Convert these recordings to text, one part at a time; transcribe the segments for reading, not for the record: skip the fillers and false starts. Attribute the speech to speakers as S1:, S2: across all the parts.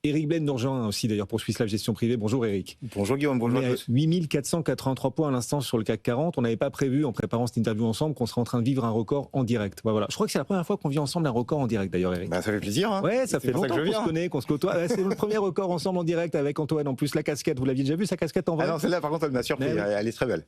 S1: Éric Blaine nous rejoint aussi d'ailleurs pour Swiss Life Gestion Privée. Bonjour Éric.
S2: Bonjour Guillaume, bonjour à tous.
S1: 8483 points à l'instant sur le CAC 40. On n'avait pas prévu en préparant cette interview ensemble qu'on serait en train de vivre un record en direct. Voilà. Je crois que c'est la première fois qu'on vit ensemble un record en direct d'ailleurs Éric.
S2: Ça fait plaisir. Hein.
S1: Ouais, ça fait longtemps qu'on se connaît, qu'on se côtoie. Ouais, c'est le premier record ensemble en direct avec Antoine. En plus la casquette, vous l'aviez déjà vu sa casquette en vrai?
S2: Ah non, celle-là par contre elle m'a surpris, elle est très belle.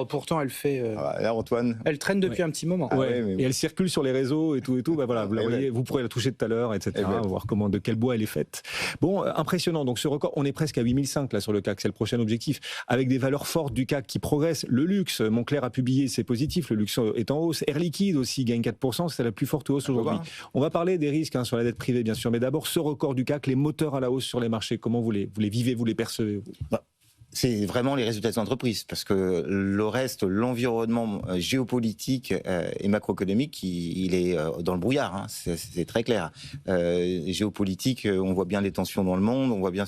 S3: Pourtant elle fait...
S2: Là Antoine...
S3: Elle traîne depuis un petit moment.
S1: Et elle circule sur les réseaux et tout. Voilà, vous la voyez, vous pourrez la toucher tout à l'heure, etc. Voir de quel bois elle est faite. Bon, impressionnant. Donc ce record, on est presque à 8005 là sur le CAC, c'est le prochain objectif. Avec des valeurs fortes du CAC qui progressent. Le luxe, Moncler a publié, c'est positif. Le luxe est en hausse. Air Liquide aussi gagne 4%, c'est la plus forte hausse aujourd'hui. On va parler des risques sur la dette privée, bien sûr. Mais d'abord, ce record du CAC, les moteurs à la hausse sur les marchés, comment vous les vivez, vous les percevez?
S2: C'est vraiment les résultats des entreprises, parce que le reste, l'environnement géopolitique et macroéconomique, il est dans le brouillard, hein, c'est très clair. Géopolitique, on voit bien les tensions dans le monde, on voit bien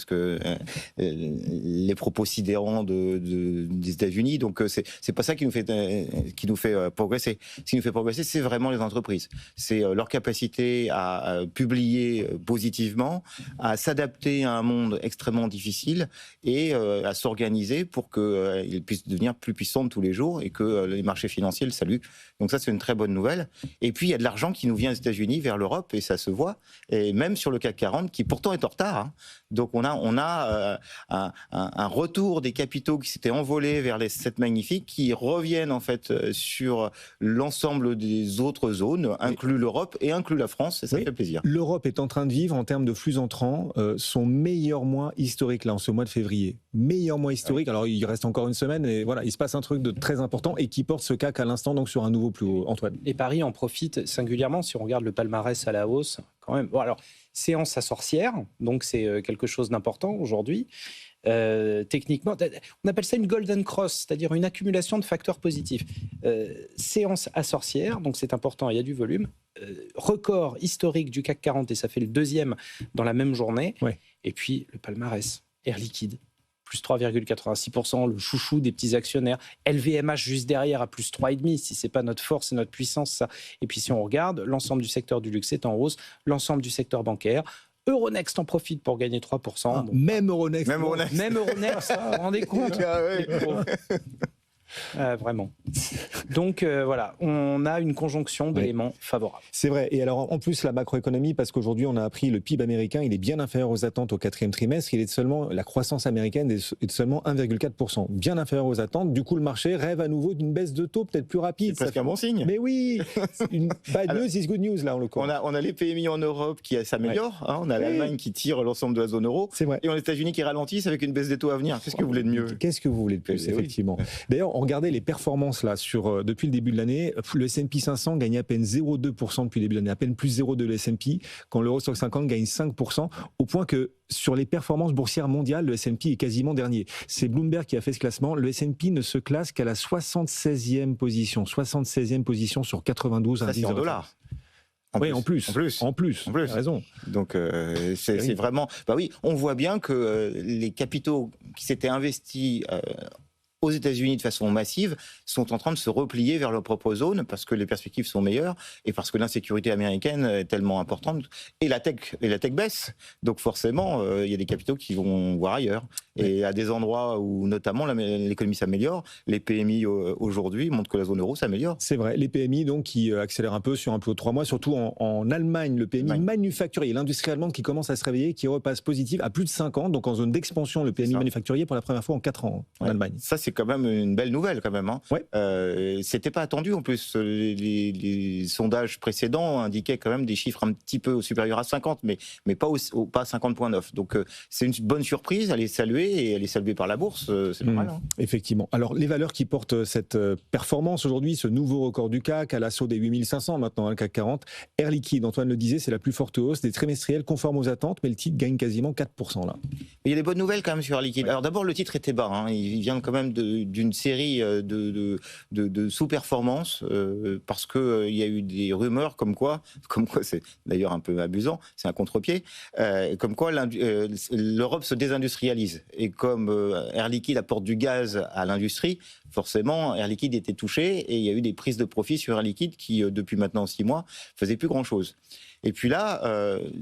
S2: les propos sidérants des États-Unis, donc c'est pas ça qui nous fait progresser. Ce qui nous fait progresser, c'est vraiment les entreprises. C'est leur capacité à publier positivement, à s'adapter à un monde extrêmement difficile et à s'organiser pour qu'ils puissent devenir plus puissants tous les jours et que les marchés financiers le saluent. Donc ça, c'est une très bonne nouvelle. Et puis, il y a de l'argent qui nous vient des États-Unis vers l'Europe et ça se voit. Et même sur le CAC 40, qui pourtant est en retard. Hein. Donc on a un retour des capitaux qui s'étaient envolés vers les 7 magnifiques qui reviennent en fait sur l'ensemble des autres zones, inclus l'Europe et inclus la France. Et ça fait plaisir.
S1: L'Europe est en train de vivre en termes de flux entrants son meilleur mois historique là en ce mois de février. Meilleur mois historique. Alors il reste encore une semaine et voilà, il se passe un truc de très important et qui porte ce CAC à l'instant donc sur un nouveau plus haut. Antoine.
S3: Et Paris en profite singulièrement si on regarde le palmarès à la hausse quand même. Bon, alors séance à sorcière, donc c'est quelque chose d'important aujourd'hui. Techniquement, on appelle ça une golden cross, c'est-à-dire une accumulation de facteurs positifs. Séance à sorcière, donc c'est important, il y a du volume. Record historique du CAC 40 et ça fait le deuxième dans la même journée. Et puis le palmarès, Air Liquide. Plus 3,86%, le chouchou des petits actionnaires. LVMH juste derrière à plus 3,5%, si ce n'est pas notre force et notre puissance, ça. Et puis si on regarde, l'ensemble du secteur du luxe est en hausse, l'ensemble du secteur bancaire. Euronext en profite pour gagner 3%.
S1: Même Euronext.
S3: Même Euronext, vous vous rendez compte vraiment. Donc voilà, on a une conjonction d'éléments favorables.
S1: C'est vrai. Et alors en plus la macroéconomie, parce qu'aujourd'hui on a appris le PIB américain, il est bien inférieur aux attentes au 4e trimestre. La croissance américaine est de seulement 1,4%, bien inférieur aux attentes. Du coup le marché rêve à nouveau d'une baisse de taux peut-être plus rapide.
S2: C'est presque un bon signe.
S1: Mais oui, une bad news is good news là en l'occurrence.
S2: On a les PMI en Europe qui s'améliorent. Hein, on a l'Allemagne qui tire l'ensemble de la zone euro.
S1: C'est vrai.
S2: Et on a les États-Unis qui ralentissent avec une baisse des taux à venir. Qu'est-ce que vous voulez de mieux?
S1: Qu'est-ce que vous voulez de plus, effectivement. D'ailleurs, regardez les performances là depuis le début de l'année. Le S&P 500 gagne à peine 0,2% depuis le début de l'année, à peine plus 0,2 le S&P, quand l'Eurostoxx 50 gagne 5%, au point que sur les performances boursières mondiales, le S&P est quasiment dernier. C'est Bloomberg qui a fait ce classement. Le S&P ne se classe qu'à la 76e position. 76e position sur 92 indices.
S2: Ça, c'est en dollars.
S1: En plus. T'as raison.
S2: Donc c'est vraiment... Bah oui, on voit bien que les capitaux qui s'étaient investis aux États-Unis de façon massive sont en train de se replier vers leur propre zone parce que les perspectives sont meilleures et parce que l'insécurité américaine est tellement importante et la tech baisse. Donc forcément, il y a des capitaux qui vont voir ailleurs. Et à des endroits où notamment l'économie s'améliore, les PMI aujourd'hui montrent que la zone euro s'améliore.
S1: C'est vrai, les PMI donc qui accélèrent un peu sur un plus haut de 3 mois, surtout en Allemagne, le PMI manufacturier, l'industrie allemande qui commence à se réveiller, qui repasse positive à plus de 5 ans, donc en zone d'expansion, le PMI manufacturier pour la première fois en 4 ans en Allemagne.
S2: Ça c'est quand même une belle nouvelle quand même. Hein. C'était pas attendu en plus, les sondages précédents indiquaient quand même des chiffres un petit peu supérieurs à 50, mais pas 50,9. Donc c'est une bonne surprise, elle est saluée et elle est saluée par la bourse, c'est normal. Hein.
S1: Effectivement. Alors les valeurs qui portent cette performance aujourd'hui, ce nouveau record du CAC à l'assaut des 8500 maintenant, le CAC 40, Air Liquide, Antoine le disait, c'est la plus forte hausse des trimestriels conformes aux attentes, mais le titre gagne quasiment 4% là.
S2: Il y a des bonnes nouvelles quand même sur Air Liquide. Alors d'abord le titre était bas, hein. Il vient quand même d'une série de sous-performances parce qu'il y a eu des rumeurs comme quoi c'est d'ailleurs un peu abusant, c'est un contre-pied, comme quoi l'Europe se désindustrialise. Et comme Air Liquide apporte du gaz à l'industrie, forcément Air Liquide était touché et il y a eu des prises de profit sur Air Liquide qui, depuis maintenant 6 mois, faisaient plus grand-chose. Et puis là,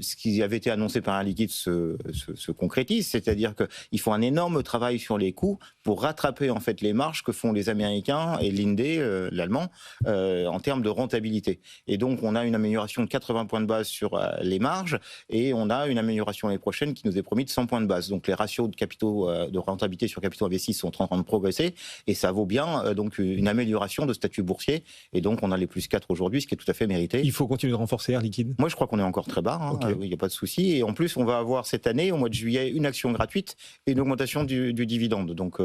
S2: ce qui avait été annoncé par Air Liquide se concrétise, c'est-à-dire qu'il faut un énorme travail sur les coûts pour rattraper en fait les marges que font les Américains et l'Inde, l'Allemand, en termes de rentabilité. Et donc, on a une amélioration de 80 points de base sur les marges et on a une amélioration l'année prochaine qui nous est promis de 100 points de base. Donc, les ratios de capitaux, de rentabilité sur capitaux investis sont en train de progresser et ça vaut bien donc une amélioration de statut boursier. Et donc, on a les plus 4 aujourd'hui, ce qui est tout à fait mérité.
S1: Il faut continuer de renforcer Air Liquide.
S2: Moi, je crois qu'on est encore très bas. Okay. Il n'y a pas de souci. Et en plus, on va avoir cette année, au mois de juillet, une action gratuite et une augmentation du dividende. Donc,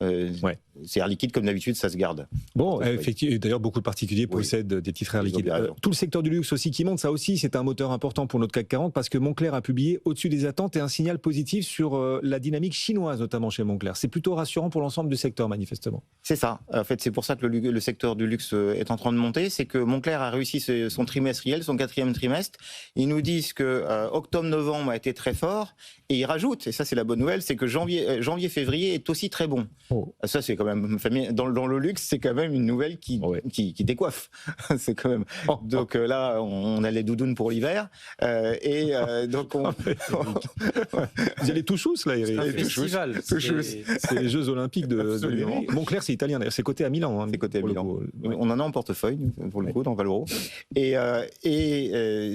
S2: c'est Air Liquide, comme d'habitude, ça se garde.
S1: Bon, effectivement, d'ailleurs, beaucoup de particuliers possèdent des titres Air Liquide. Tout le secteur du luxe aussi qui monte, ça aussi, c'est un moteur important pour notre CAC 40 parce que Moncler a publié au-dessus des attentes et un signal positif sur la dynamique chinoise, notamment chez Moncler. C'est plutôt rassurant pour l'ensemble du secteur, manifestement.
S2: C'est ça. En fait, c'est pour ça que le secteur du luxe est en train de monter. C'est que Moncler a réussi son trimestriel, son 4e trimestre. Ils nous disent que octobre-novembre a été très fort et ils rajoutent, et ça c'est la bonne nouvelle, c'est que janvier-février est aussi très bon. Oh. Ça, c'est quand même, dans le luxe, c'est quand même une nouvelle qui décoiffe. C'est quand même. Donc là, on a les doudounes pour l'hiver. Donc
S1: vous allez tout chousse, là, Eric.
S3: C'est un festival.
S1: C'est les Jeux Olympiques de Moncler, c'est italien, d'ailleurs. C'est coté à Milan.
S2: C'est coté à Milan. On en a en portefeuille, pour le coup, dans Valoro. Et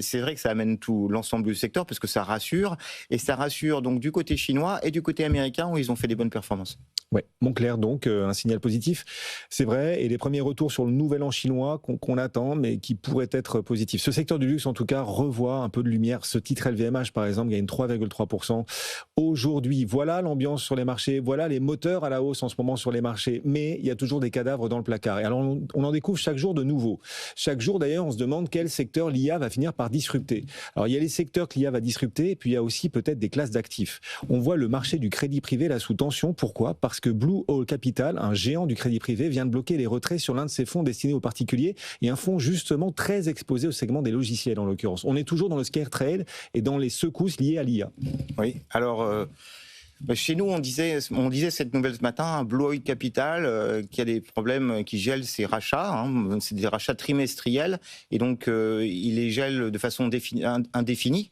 S2: c'est vrai que ça amène tout l'ensemble du secteur, parce que ça rassure. Et ça rassure donc du côté chinois et du côté américain, où ils ont fait des bonnes performances.
S1: Ouais, Moncler, donc, un signal positif, c'est vrai, et les premiers retours sur le nouvel an chinois qu'on attend, mais qui pourraient être positifs. Ce secteur du luxe, en tout cas, revoit un peu de lumière. Ce titre LVMH, par exemple, gagne 3,3% aujourd'hui. Voilà l'ambiance sur les marchés, voilà les moteurs à la hausse en ce moment sur les marchés, mais il y a toujours des cadavres dans le placard. Et alors, on en découvre chaque jour de nouveaux. Chaque jour, d'ailleurs, on se demande quel secteur l'IA va finir par disrupter. Alors, il y a les secteurs que l'IA va disrupter, et puis il y a aussi peut-être des classes d'actifs. On voit le marché du crédit privé là sous tension. Pourquoi ? Parce que Blue Owl Capital, un géant du crédit privé, vient de bloquer les retraits sur l'un de ses fonds destinés aux particuliers et un fonds justement très exposé au segment des logiciels en l'occurrence. On est toujours dans le scare trade et dans les secousses liées à l'IA.
S2: Oui, alors chez nous on disait cette nouvelle ce matin, Blue Owl Capital qui a des problèmes, qui gèle ses rachats, c'est des rachats trimestriels et donc il les gèle de façon indéfinie.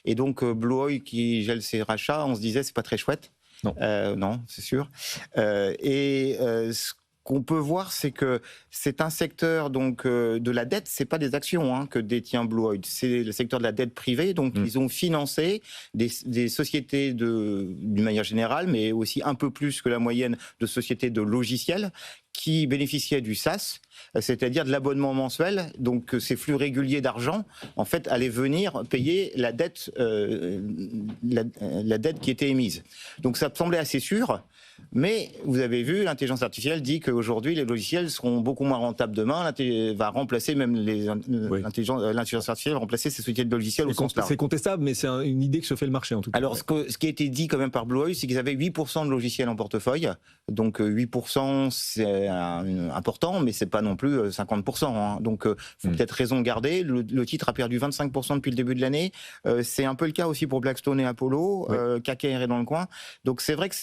S2: Et donc Blue Owl qui gèle ses rachats, on se disait c'est pas très chouette. Non, c'est sûr. Ce qu'on peut voir, c'est que c'est un secteur donc de la dette, c'est pas des actions que détient Blue Owl, c'est le secteur de la dette privée. Donc ils ont financé des sociétés d'une manière générale, mais aussi un peu plus que la moyenne de sociétés de logiciels qui bénéficiaient du SaaS, c'est-à-dire de l'abonnement mensuel. Donc ces flux réguliers d'argent, en fait, allaient venir payer la dette, la dette qui était émise. Donc ça me semblait assez sûr. Mais vous avez vu, l'intelligence artificielle dit qu'aujourd'hui, les logiciels seront beaucoup moins rentables demain. Va remplacer même l'intelligence artificielle va remplacer ces sociétés de logiciels au sens large.
S1: C'est contestable, mais c'est une idée que se fait le marché en tout cas.
S2: Alors, ce qui a été dit quand même par Blue Owl, c'est qu'ils avaient 8% de logiciels en portefeuille. Donc 8%, c'est important, mais c'est pas non plus 50%. Donc, faut peut-être raison garder. Le titre a perdu 25% depuis le début de l'année. C'est un peu le cas aussi pour Blackstone et Apollo. KKR est dans le coin. Donc c'est vrai que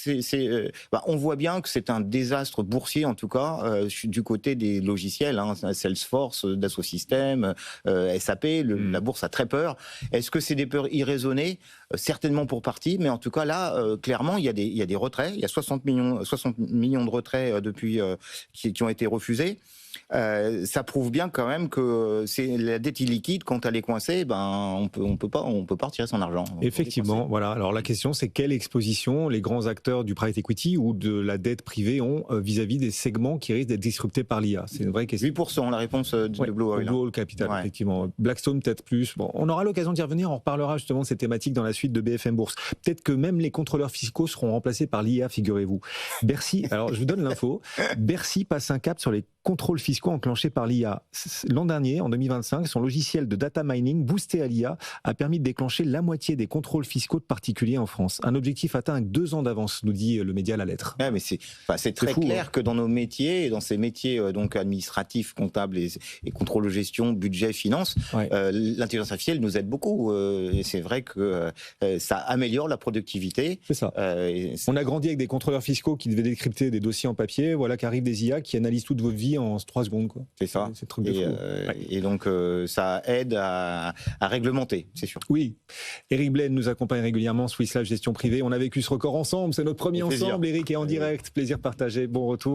S2: on voit bien que c'est un désastre boursier, en tout cas, du côté des logiciels, Salesforce, Dassault Systèmes, SAP, la bourse a très peur. Est-ce que c'est des peurs irraisonnées ? Certainement pour partie, mais en tout cas là, clairement, il y a des retraits. Il y a 60 millions de retraits depuis qui ont été refusés. Ça prouve bien quand même que c'est la dette illiquide, quand elle est coincée, on peut pas retirer son argent.
S1: Effectivement, voilà. Alors la question, c'est quelle exposition les grands acteurs du private equity ou de la dette privée ont vis-à-vis des segments qui risquent d'être disruptés par l'IA. C'est une vraie question.
S2: 8%, la réponse de Blue Owl.
S1: Blue Owl Capital, effectivement. Blackstone peut-être plus. Bon, on aura l'occasion d'y revenir. On reparlera justement de ces thématiques dans la suite de BFM Bourse. Peut-être que même les contrôleurs fiscaux seront remplacés par l'IA, figurez-vous. Bercy. Alors je vous donne l'info. Bercy passe un cap sur les contrôles fiscaux enclenchés par l'IA. L'an dernier, en 2025, son logiciel de data mining boosté à l'IA a permis de déclencher la moitié des contrôles fiscaux de particuliers en France. Un objectif atteint avec 2 ans d'avance, nous dit le média La Lettre.
S2: Ouais, mais c'est très clair que dans nos métiers, et dans ces métiers donc administratifs, comptables et contrôle de gestion, budget, finance, l'intelligence artificielle nous aide beaucoup. Et c'est vrai que ça améliore la productivité.
S1: C'est ça. On a grandi avec des contrôleurs fiscaux qui devaient décrypter des dossiers en papier. Voilà qu'arrivent des IA qui analysent toute votre vie en 3 secondes, quoi.
S2: C'est ça.
S1: C'est un truc de fou.
S2: Et donc, ça aide à réglementer, c'est sûr.
S1: Oui. Éric Blaine nous accompagne régulièrement, Swiss Life Gestion Privée. On a vécu ce record ensemble. C'est notre premier ensemble, Éric, et en direct. Plaisir partagé. Bon retour.